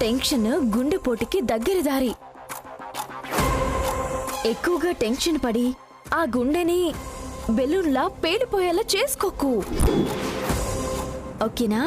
Tension గుండెపోటుకి దగ్గర దారి. ఎక్కువగా టెన్షన్ పడి ఆ గుండెని బెలూన్లా పేలిపోయేలా చేసుకోకు, ఓకేనా?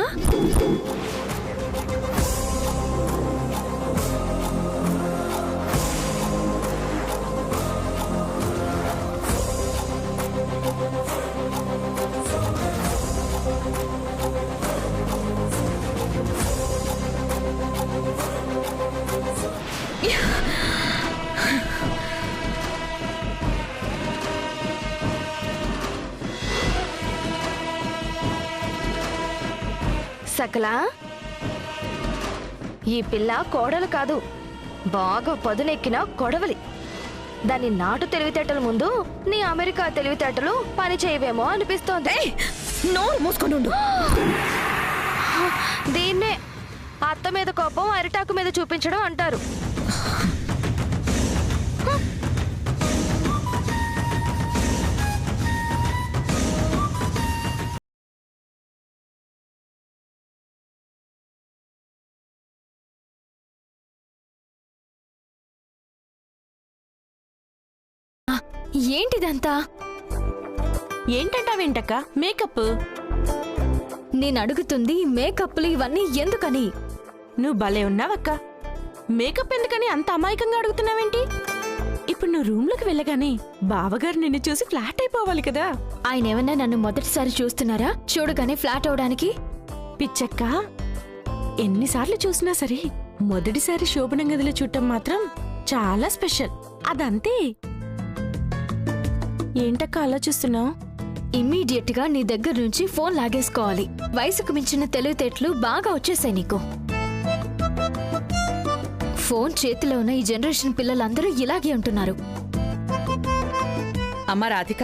సకలా, ఈ పిల్ల కోడలు కాదు, బాగా పదునెక్కిన కొడవలి. దాని నాటు తెలివితేటల ముందు నీ అమెరికా తెలివితేటలు పని చేయవేమో అనిపిస్తోంది. నోరు మూసుకొనుండు. దీన్నే అత్త మీద కోపం అరిటాకు మీద చూపించడం అంటారు. ఏంటిదంతా? ఏంటంటావేంటక్క? మేకప్. నేను అడుగుతుంది మేకప్లు ఇవన్నీ ఎందుకని. నువ్వు భలే ఉన్నావక్క. మేకప్ ఎందుకని అంత అమాయకంగా అడుగుతున్నావేంటి? ఇప్పుడు నువ్వు రూమ్లోకి వెళ్ళగానే బావగారు నిన్ను చూసి ఫ్లాట్ అయిపోవాలి కదా. ఆయన ఏమన్నా నన్ను మొదటిసారి చూస్తున్నారా చూడగానే ఫ్లాట్ అవడానికి? పిచ్చక్క, ఎన్నిసార్లు చూసినా సరే మొదటిసారి శోభనం గదిలో చూడటం మాత్రం చాలా స్పెషల్. అదంతే. ఏంటక్క ఆలోచిస్తున్నావు? ఇమ్మీడియట్ గా నీ దగ్గర నుంచి ఫోన్ లాగేసుకోవాలి. వయసుకు మించిన తెలివితేటలు బాగా వచ్చేసాయి నీకు. ఫోన్ చేతిలో ఉన్న ఈ జనరేషన్ పిల్లలందరూ ఇలాగే ఉంటున్నారు. అమ్మ రాధిక,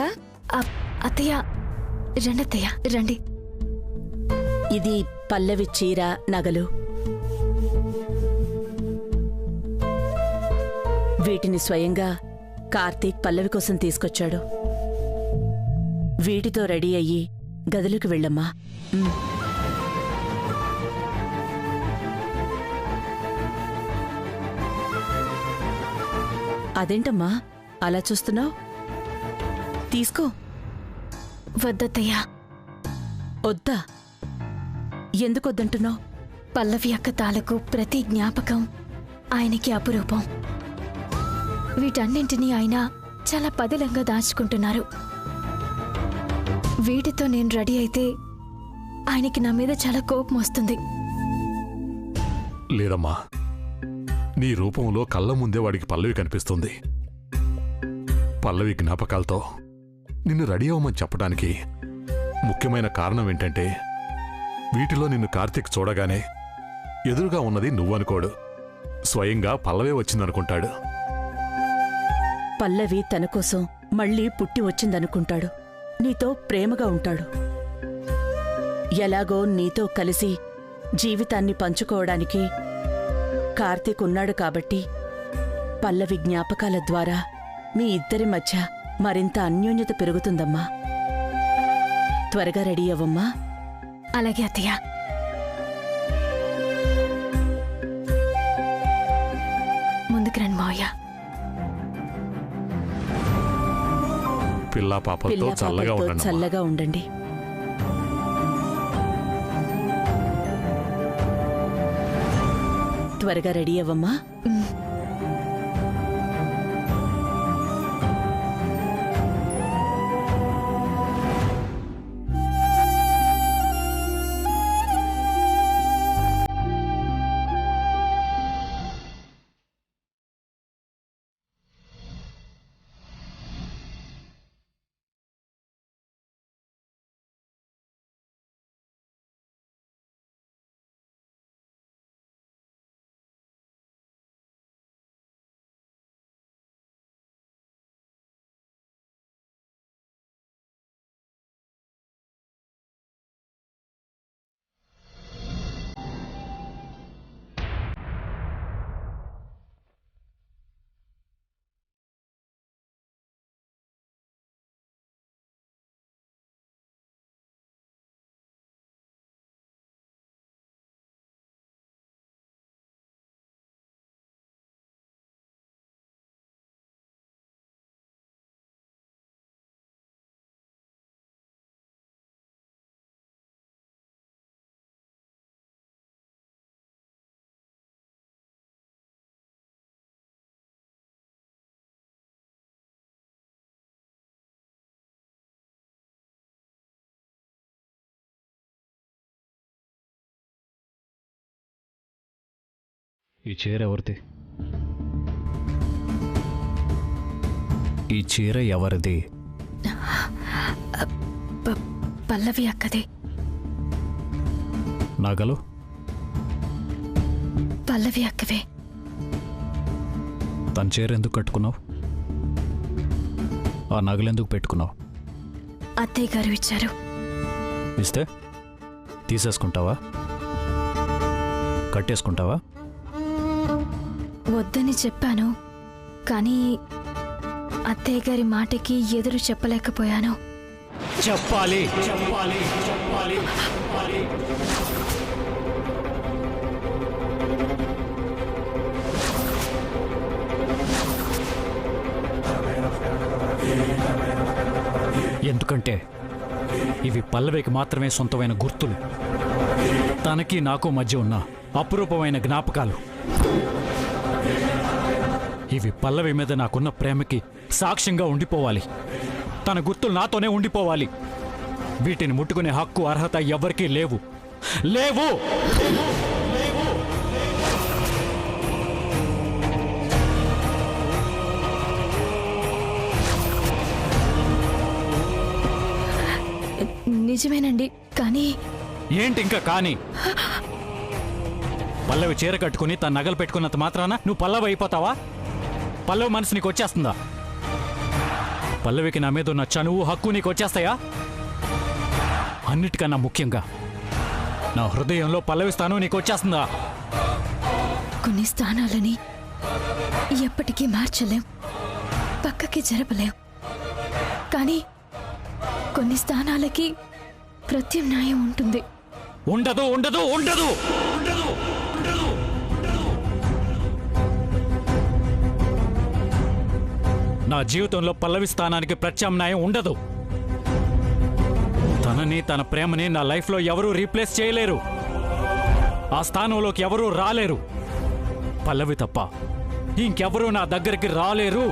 అత్తయ్య రండత్తయ్య రండి. ఇది పల్లవి చీర, నగలు. వీటిని స్వయంగా కార్తీక్ పల్లవి కోసం తీసుకొచ్చాడు. వీటితో రెడీ అయ్యి గదిలోకి వెళ్ళమ్మా. అదేంటమ్మా అలా చూస్తున్నావు? తీసుకో. వద్దత్తయ్యా. వద్దా? ఎందుకొద్దంటున్నావు? పల్లవి అక్క తాలకు ప్రతి జ్ఞాపకం ఆయనకి అపురూపం. వీటన్నింటినీ ఆయన చాలా పదిలంగా దాచుకుంటున్నారు. వీటితో నేను రెడీ అయితే ఆయనకి నా మీద చాలా కోపం వస్తుంది. లేదమ్మా, నీ రూపంలో కళ్ళ ముందే వాడికి పల్లవి కనిపిస్తుంది. పల్లవి జ్ఞాపకాలతో నిన్ను రెడీ అవ్వమని చెప్పడానికి ముఖ్యమైన కారణం ఏంటంటే, వీటిలో నిన్ను కార్తీక్ చూడగానే ఎదురుగా ఉన్నది నువ్వనుకోడు, స్వయంగా పల్లవే వచ్చిందనుకుంటాడు. పల్లవి తన కోసం మళ్లీ పుట్టి వచ్చిందనుకుంటాడు. నీతో ప్రేమగా ఉంటాడు. ఎలాగో నీతో కలిసి జీవితాన్ని పంచుకోవడానికి కార్తీక్ ఉన్నాడు కాబట్టి పల్లవి జ్ఞాపకాల ద్వారా మీ ఇద్దరి మధ్య మరింత అన్యోన్యత పెరుగుతుందమ్మా. త్వరగా రెడీ అవ్వమ్మా. అలాగే అత్తయ్య. ముందుకు రండి మావయ్య. పిల్లా పాపలతో చల్లగా ఉండండి. త్వరగా రెడీ అవ్వమ్మా. ఈ చీర ఎవరిది? ఈ చీర ఎవరిది? పల్లవి అక్కదే. నగలు? పల్లవి అక్కవే. తన చీర ఎందుకు కట్టుకున్నావు? ఆ నగలెందుకు పెట్టుకున్నావు? అత్తయ్య గారు ఇచ్చారు. ఇస్తే తీసేసుకుంటావా? కట్టేసుకుంటావా? వద్దని చెప్పాను, కానీ అత్తయ్య గారి మాటకి ఎదురు చెప్పలేకపోయాను. చెప్పాలి చెప్పాలి చెప్పాలి చెప్పాలి. ఎందుకంటే ఇవి పల్లవికి మాత్రమే సొంతమైన గుర్తులు, తనకి నాకు మధ్య ఉన్న అపురూపమైన జ్ఞాపకాలు. ఇవి పల్లవి మీద నాకున్న ప్రేమకి సాక్ష్యంగా ఉండిపోవాలి. తన గుర్తులు నాతోనే ఉండిపోవాలి. వీటిని ముట్టుకునే హక్కు అర్హత ఎవ్వరికీ లేవు. లేవు. నిజమేనండి, కానీ ఏంటి ఇంకా కానీ? పల్లవి చీర కట్టుకుని తన నగలు పెట్టుకున్నంత మాత్రాన నువ్వు పల్లవి అయిపోతావా? పల్లవి మనసు నీకు వచ్చేస్తుందా? పల్లవికి నా మీద ఉన్న చనువు హక్కు నీకు వచ్చేస్తాయా? అన్నిటికన్నా ముఖ్యంగా నా హృదయంలో పల్లవి స్థానం నీకు వచ్చేస్తుందా? కొన్ని స్థానాలని ఎప్పటికీ మార్చలేం, పక్కకి జరపలేం. కానీ కొన్ని స్థానాలకి ప్రత్యామ్నాయం ఉంటుంది. ఉండదు ఉండదు ఉండదు ఉండదు ఉండదు. నా జీవితంలో పల్లవి స్థానానికి ప్రత్యామ్నాయం ఉండదు. తనని తన ప్రేమని నా లైఫ్లో ఎవరూ రీప్లేస్ చేయలేరు. ఆ స్థానంలోకి ఎవరూ రాలేరు. పల్లవి తప్ప ఇంకెవరూ నా దగ్గరికి రాలేరు.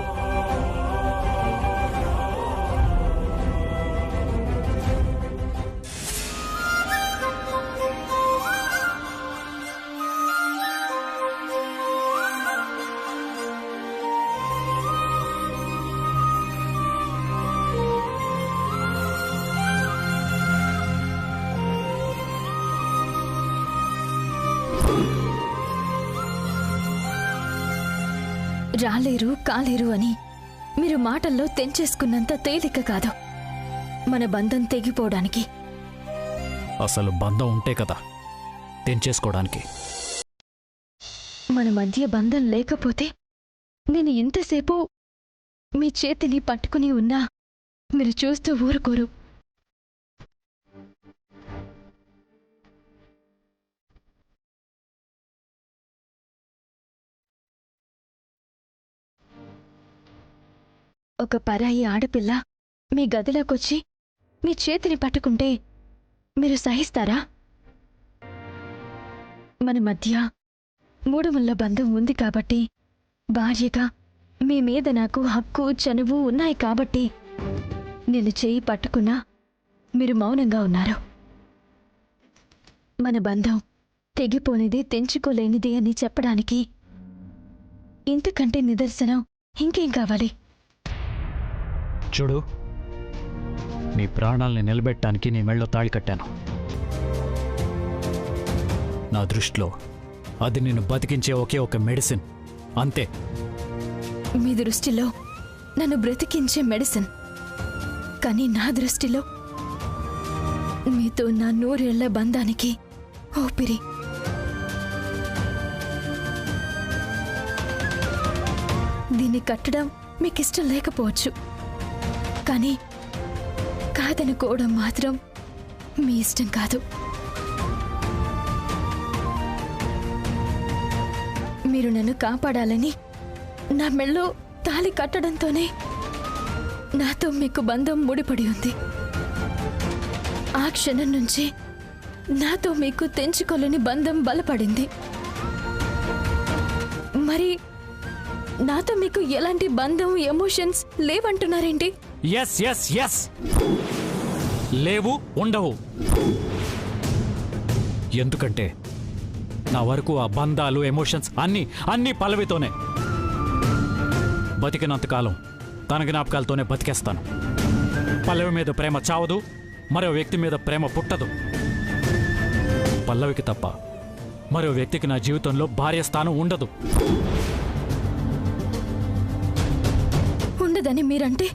రాలేరు కాలేరు అని మీరు మాటల్లో తెంచేసుకున్నంత తేలిక కాదు మన బంధం తెగిపోవడానికి. అసలు బంధం ఉంటే కదా తెంచేసుకోవడానికి. మన మధ్య బంధం లేకపోతే నేను ఇంతసేపు మీ చేతిని పట్టుకుని ఉన్నా మీరు చూస్తూ ఊరుకోరు. ఒక పరాయి ఆడపిల్ల మీ గదిలోకొచ్చి మీ చేతిని పట్టుకుంటే మీరు సహిస్తారా? మన మధ్య మూడుముళ్ళ బంధం ఉంది కాబట్టి, భార్యగా మీ మీద నాకు హక్కు చనువు ఉన్నాయి కాబట్టి నేను చేయి పట్టుకున్నా మీరు మౌనంగా ఉన్నారు. మన బంధం తెగిపోనిది తెంచుకోలేనిది అని చెప్పడానికి ఇంతకంటే నిదర్శనం ఇంకేం కావాలి? చూడు, నీ ప్రాణాలని నిలబెట్టడానికి నీ మెళ్ళో తాళి కట్టాను. నా దృష్టిలో అది నిన్ను బతికించే ఒకే ఒక మెడిసిన్, అంతే. మీ దృష్టిలో నన్ను బ్రతికించే మెడిసిన్, కానీ నా దృష్టిలో మీతో నా 100 ఏళ్ల బంధానికి ఊపిరి. దీన్ని కట్టడం మీకిష్టం లేకపోవచ్చు, కానీ కాదనుకోవడం మాత్రం మీ ఇష్టం కాదు. మీరు నన్ను కాపాడాలని నా మెళ్ళో తాళి కట్టడంతోనే నాతో మీకు బంధం ముడిపడి ఉంది. ఆ క్షణం నుంచి నాతో మీకు తెంచుకోలేని బంధం బలపడింది. మరి నాతో మీకు ఎలాంటి బంధం ఎమోషన్స్ లేవంటున్నారేంటి? ఎస్ ఎస్ ఎస్, లేవు, ఉండవు. ఎందుకంటే నా వరకు ఆ బంధాలు ఎమోషన్స్ అన్నీ పల్లవితోనే. బతికినంతకాలం తన జ్ఞాపకాలతోనే బతికేస్తాను. పల్లవి మీద ప్రేమ చావదు, మరో వ్యక్తి మీద ప్రేమ పుట్టదు. పల్లవికి తప్ప మరో వ్యక్తికి నా జీవితంలో భార్య స్థానం ఉండదు. ఉండదని మీరంటే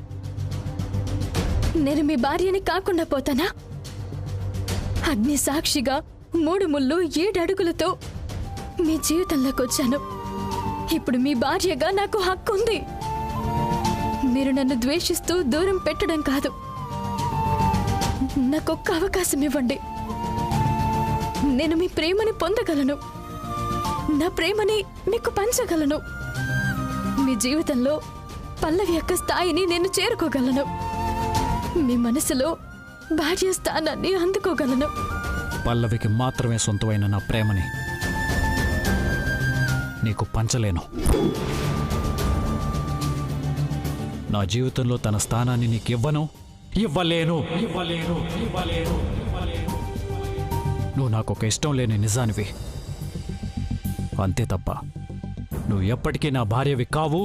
నేను మీ భార్యని కాకుండా పోతానా? అగ్ని సాక్షిగా 3 ముళ్ళు 7 అడుగులతో మీ జీవితంలోకి వచ్చాను. ఇప్పుడు మీ భార్యగా నాకు హక్కు ఉంది. మీరు నన్ను ద్వేషిస్తూ దూరం పెట్టడం కాదు, నాకొక్క అవకాశం ఇవ్వండి. నేను మీ ప్రేమని పొందగలను, నా ప్రేమని మీకు పంచగలను. మీ జీవితంలో పల్లవి యొక్క స్థాయిని నేను చేరుకోగలను. మీ మనసులో భార్య స్థానాన్ని అందుకోగలను. పల్లవికి మాత్రమే సొంతమైన నా ప్రేమని నీకు పంచలేను. నా జీవితంలో తన స్థానాన్ని నీకు ఇవ్వలేను. నువ్వు నాకు ఒక ఇష్టం లేని నిజానివి, అంతే తప్ప నువ్వు ఎప్పటికీ నా భార్యవి కాలేవు.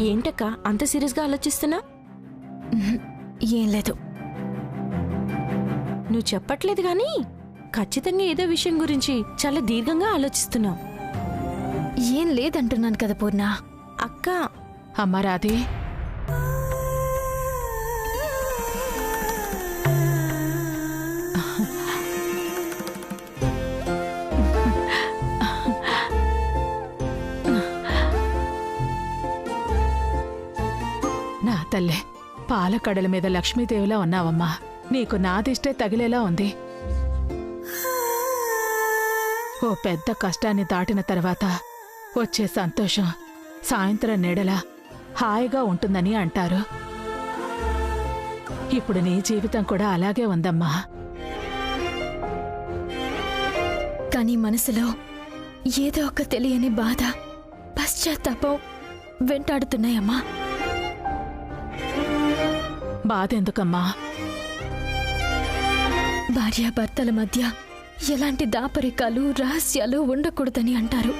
ఏంటక్క అంత సీరియస్గా ఆలోచిస్తున్నా? ఏం లేదు. నువ్వు చెప్పట్లేదు గాని ఖచ్చితంగా ఏదో విషయం గురించి చాలా దీర్ఘంగా ఆలోచిస్తున్నావు. ఏం లేదంటున్నాను కదా పూర్ణ. అక్క అమ్మ రాధే, నా తల్లే, పాలకడల మీద లక్ష్మీదేవిలా ఉన్నావమ్మా. నీకు నాదిష్టే తగిలేలా ఉంది. ఓ పెద్ద కష్టాన్ని దాటిన తర్వాత వచ్చే సంతోషం సాయంత్రం నీడలా హాయిగా ఉంటుందని అంటారు. ఇప్పుడు నీ జీవితం కూడా అలాగే ఉందమ్మా. కానీ మనసులో ఏదో ఒక తెలియని బాధ, పశ్చాత్తాపం వెంటాడుతున్నాయమ్మా. బాధెందుకమ్మా? భార్యాభర్తల మధ్య ఎలాంటి దాపరికాలు, రహస్యాలు ఉండకూడదని అంటారు.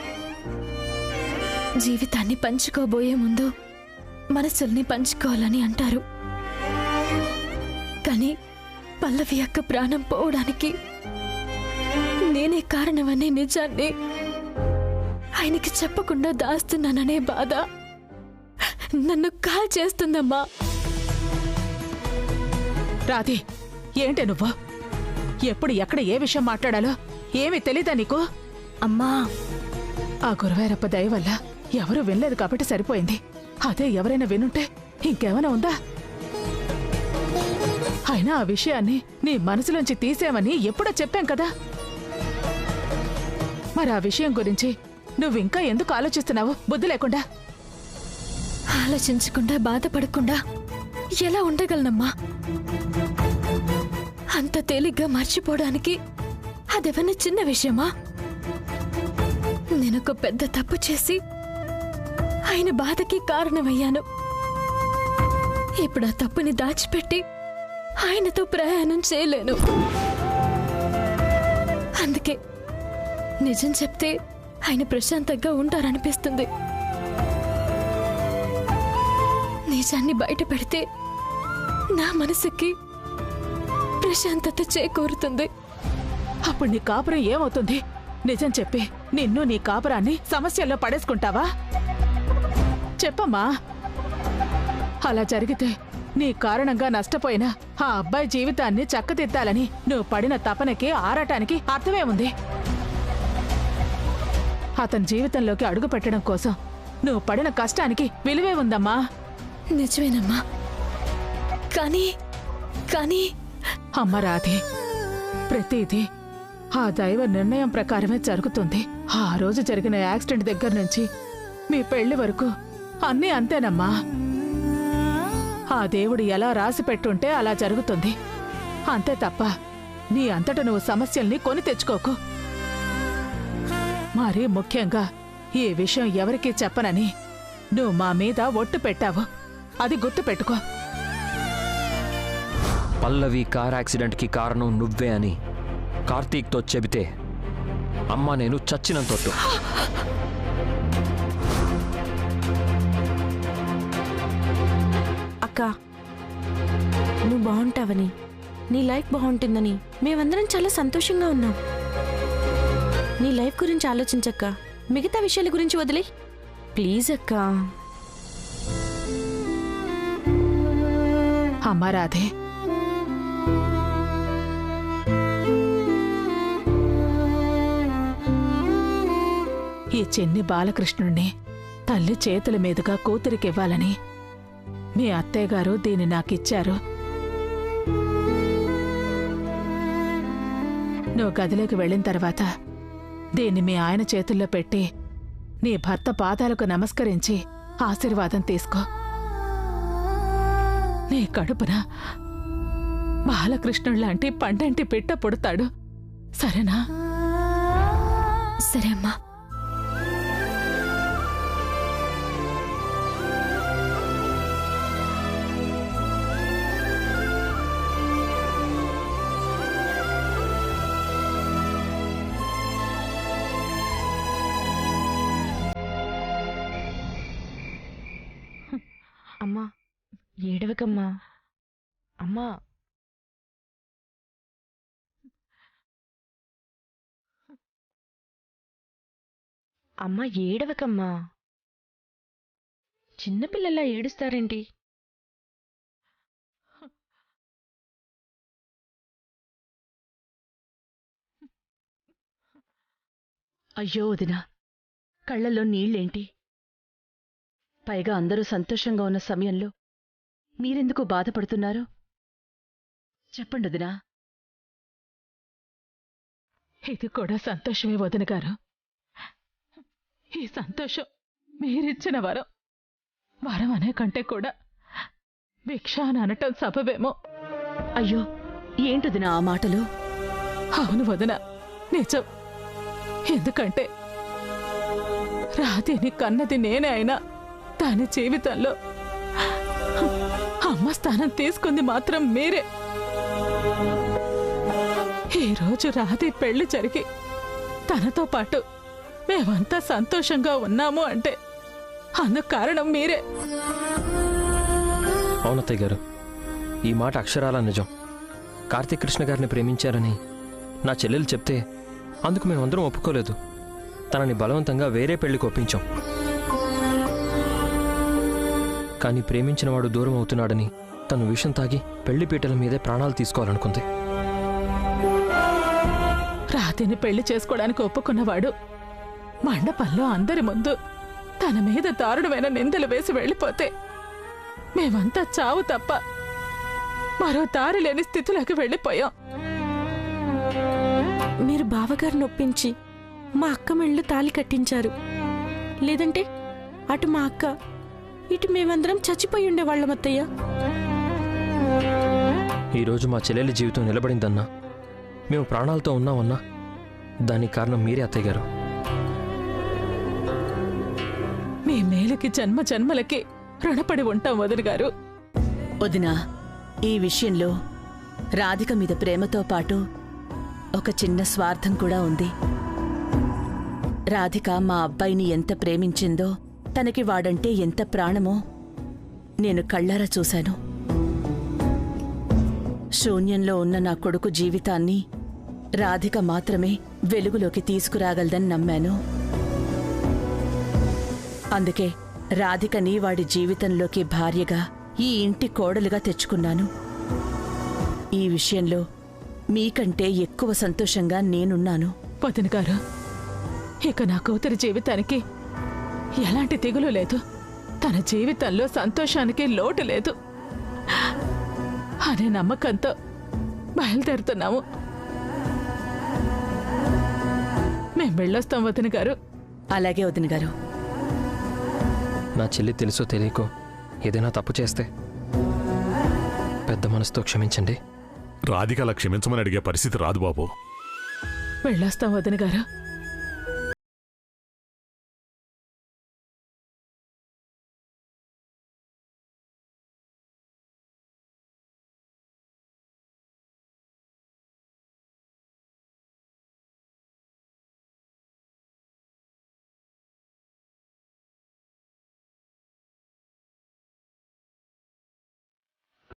జీవితాన్ని పంచుకోబోయే ముందు మనసుల్ని పంచుకోవాలని అంటారు. కానీ పల్లవి యొక్క ప్రాణం పోవడానికి నేనే కారణమనే నిజాన్ని ఆయనకి చెప్పకుండా దాస్తున్నాననే బాధ నన్ను కాల్ చేస్తుందమ్మా. రాధే, ఏంటి నువ్వు? ఎప్పుడు ఎక్కడ ఏ విషయం మాట్లాడాలో ఏమీ తెలీదా నీకు? అమ్మా, ఆ గురువారప్ప దయ వల్ల ఎవరూ వినలేదు కాబట్టి సరిపోయింది. అదే ఎవరైనా వినుంటే ఇంకేమైనా ఉందా? అయినా ఆ విషయాన్ని నీ మనసులోంచి తీసేమని ఎప్పుడో చెప్పాం కదా. మరి ఆ విషయం గురించి నువ్వింకా ఎందుకు ఆలోచిస్తున్నావు బుద్ధి లేకుండా? ఆలోచించకుండా బాధపడకుండా ఎలా ఉండగలనమ్మా? అంత తేలిగ్గా మర్చిపోవడానికి అదేమన్నా చిన్న విషయమా? నేనొక పెద్ద తప్పు చేసి ఆయన బాధకి కారణమయ్యాను. ఇప్పుడు ఆ తప్పుని దాచిపెట్టి ఆయనతో ప్రయాణం చేయలేను. అందుకే నిజం చెప్తే ఆయన ప్రశాంతంగా ఉంటారనిపిస్తుంది. నిజాన్ని బయట పెడితే నా మనసుకి ప్రశాంతత చేకూరుతుంది. అప్పుడు నీ కాపురం ఏమవుతుంది? నిజం చెప్పి నిన్ను నీ కాపురాన్ని సమస్యల్లో పడేసుకుంటావా? చెప్పమ్మా. అలా జరిగితే నీ కారణంగా నష్టపోయిన ఆ అబ్బాయి జీవితాన్ని చక్కదిద్దాలని నువ్వు పడిన తపనకి, ఆరాటానికి అర్థమే ఉంది. అతని జీవితంలోకి అడుగు పెట్టడం కోసం నువ్వు పడిన కష్టానికి విలువే ఉందమ్మా. నిజమేనమ్మా. కానీ అమ్మ రాధే, ప్రతిదీ ఆ దైవ నిర్ణయం ప్రకారమే జరుగుతుంది. ఆ రోజు జరిగిన యాక్సిడెంట్ దగ్గర నుంచి మీ పెళ్లి వరకు అన్నీ అంతేనమ్మా. ఆ దేవుడు ఎలా రాసి పెట్టుంటే అలా జరుగుతుంది, అంతే తప్ప నీ అంతట నువ్వు సమస్యల్ని కొని తెచ్చుకోకు. మరీ ముఖ్యంగా ఈ విషయం ఎవరికీ చెప్పనని నువ్వు మా మీద ఒట్టు పెట్టావు, అది గుర్తు పెట్టుకో. పల్లవి కార్ యాక్సిడెంట్కి కారణం నువ్వే అని కార్తీక్తో చెబితే అమ్మ నేను చచ్చినంతొట్టు. అక్క, నువ్వు బాగుంటావని, నీ లైఫ్ బాగుంటుందని మేమందరం చాలా సంతోషంగా ఉన్నాం. నీ లైఫ్ గురించి ఆలోచించక్క, మిగతా విషయాల గురించి వదిలే ప్లీజ్ అక్క. అమ్మా రాధే, ఈ చిన్ని బాలకృష్ణుణ్ణి తల్లి చేతుల మీదుగా కూతురికివ్వాలని మీ అత్తయ్యగారు దీన్ని నాకిచ్చారు. నువ్వు గదిలోకి వెళ్ళిన తర్వాత దీన్ని మీ ఆయన చేతుల్లో పెట్టి నీ భర్త పాదాలకు నమస్కరించి ఆశీర్వాదం తీసుకో. నీ కడుపున బాలకృష్ణుళ్లాంటి పండంటి పిట్ట పుడతాడు, సరేనా? సరే అమ్మా. అమ్మా ఏడవకమ్మా. అమ్మా అమ్మా ఏడవకమ్మా. చిన్నపిల్లల్లా ఏడుస్తారేంటి? అయ్యో వదినా, కళ్ళల్లో నీళ్ళేంటి? పైగా అందరూ సంతోషంగా ఉన్న సమయంలో మీరెందుకు బాధపడుతున్నారు? చెప్పండి వదినా. ఇది కూడా సంతోషమే వదిన గారు. ఈ సంతోషం మీరిచ్చిన వరం. వరం అనే కంటే కూడా భిక్ష అని అనటం సబబేమో. అయ్యో ఏంటొదినా ఆ మాటలు? అవును వదిన, నిజం. ఎందుకంటే రాధేని కన్నది నేనే అయినా దాని జీవితంలో అమ్మ స్థానం తీసుకుంది మాత్రం మీరే. ఈరోజు రాధే పెళ్లి జరిగి తనతో పాటు మేమంతా సంతోషంగా ఉన్నాము అంటే అందుకు కారణం మీరే. అవునత్తయ్య గారు, ఈ మాట అక్షరాల నిజం. కార్తీక్ కృష్ణ గారిని ప్రేమించారని నా చెల్లెలు చెప్తే అందుకు మేమందరం ఒప్పుకోలేదు. తనని బలవంతంగా వేరే పెళ్లికి ఒప్పించాం. కానీ ప్రేమించినవాడు దూరం అవుతున్నాడని తను విషం తాగి పెళ్లి పీటల మీదే ప్రాణాలు తీసుకోవాలనుకుంది. రాధేని పెళ్లి చేసుకోవడానికి ఒప్పుకున్నవాడు మండపంలో అందరి ముందు తన మీద దారుణమైన నిందలు వేసి వెళ్ళిపోతే మేమంతా చావు తప్ప మరో దారి లేని స్థితిలోకి వెళ్ళిపోయాం. మీరు బావగారిని ఒప్పించి మా అక్క మెళ్ళు తాళి కట్టించారు. లేదంటే అటు మా అక్క, ఇటు మేమందరం చచ్చిపోయి ఉండేవాళ్ళం అత్తయ్య. ఈరోజు మా చెల్లెలి జీవితం నిలబడిందన్నా, మేము ప్రాణాలతో ఉన్నామన్నా దానికి కారణం మీరే అత్తయ్య గారు. మీ మేలుకి జన్మ జన్మలకి రుణపడి ఉంటాం వదిన గారు. వదినా, ఈ విషయంలో రాధిక మీద ప్రేమతో పాటు ఒక చిన్న స్వార్థం కూడా ఉంది. రాధిక మా అబ్బాయిని ఎంత ప్రేమించిందో, తనకి వాడంటే ఎంత ప్రాణమో నేను కళ్ళారా చూశాను. శూన్యంలో ఉన్న నా కొడుకు జీవితాన్ని రాధిక మాత్రమే వెలుగులోకి తీసుకురాగలదని నమ్మాను. అందుకే రాధికని వాడి జీవితంలోకి భార్యగా, ఈ ఇంటి కోడలుగా తెచ్చుకున్నాను. ఈ విషయంలో మీకంటే ఎక్కువ సంతోషంగా నేనున్నాను. వదిన గారు, ఇక నా కూతురి జీవితానికి ఎలాంటి దిగులు లేదు. తన జీవితంలో సంతోషానికి లోటు లేదు అనే నమ్మకంతో బయలుదేరుతున్నాము. మేం వెళ్ళొస్తాం వదిన గారు. అలాగే వదిన గారు. నా చెల్లి తెలుసో తెలియకో ఏదైనా తప్పు చేస్తే పెద్ద మనసుతో క్షమించండి. రాధిక అలా క్షమించమని అడిగే పరిస్థితి రాదు బాబు. వెళ్ళొస్తాం వదిన గారు.